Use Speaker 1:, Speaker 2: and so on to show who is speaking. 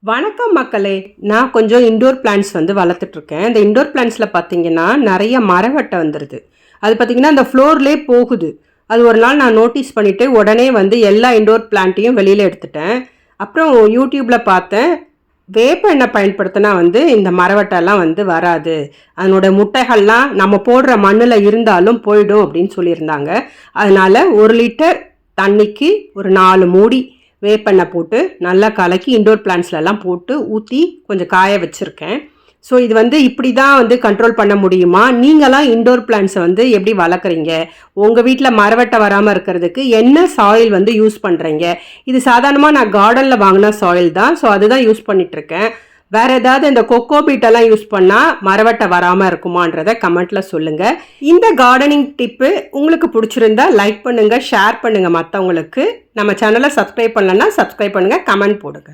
Speaker 1: வணக்கம் மக்களே. நான் கொஞ்சம் இன்டோர் பிளான்ட்ஸ் வளர்த்துட்ருக்கேன். இந்த இன்டோர் பிளான்ட்ஸில் பார்த்தீங்கன்னா நிறைய மரவட்டை வந்துடுது. அது பார்த்திங்கன்னா அந்த ஃப்ளோர்லேயே போகுது. அது ஒரு நாள் நான் நோட்டீஸ் பண்ணிவிட்டு உடனே எல்லா இன்டோர் பிளான்ட்டையும் வெளியில் எடுத்துட்டேன். அப்புறம் யூடியூப்பில் பார்த்தேன், வேப்ப எண்ணெய் பயன்படுத்தினா இந்த மரவட்டைலாம் வராது, அதனோட முட்டைகள்லாம் நம்ம போடுற மண்ணில் இருந்தாலும் போயிடும் அப்படின்னு சொல்லியிருந்தாங்க. அதனால் 1 லிட்டர் தண்ணிக்கு ஒரு 4 மூடி வேப்பெண்ணெய் போட்டு நல்லா கலக்கி இன்டோர் பிளான்ட்ஸ்லலாம் போட்டு ஊற்றி கொஞ்சம் காய வச்சுருக்கேன். ஸோ இது இப்படி தான் கண்ட்ரோல் பண்ண முடியுமா? நீங்களாம் இன்டோர் பிளான்ட்ஸை எப்படி வளர்க்குறீங்க? உங்கள் வீட்டில் மரவட்டை வராமல் இருக்கிறதுக்கு என்ன சாயில் யூஸ் பண்ணுறீங்க? இது சாதாரணமாக நான் கார்டனில் வாங்கின சாயில் தான். ஸோ அதுதான் யூஸ் பண்ணிகிட்ருக்கேன். வேறு ஏதாவது இந்த கொக்கோ பீட்டெல்லாம் யூஸ் பண்ணால் மரவட்டை வராமல் இருக்குமான்றதை கமெண்ட்டில் சொல்லுங்கள். இந்த கார்டனிங் டிப்பு உங்களுக்கு பிடிச்சிருந்தா லைக் பண்ணுங்கள், ஷேர் பண்ணுங்கள் மற்றவங்களுக்கு. நம்ம சேனலை சப்ஸ்கிரைப் பண்ணலன்னா சப்ஸ்கிரைப் பண்ணுங்கள், கமெண்ட் போடுங்க.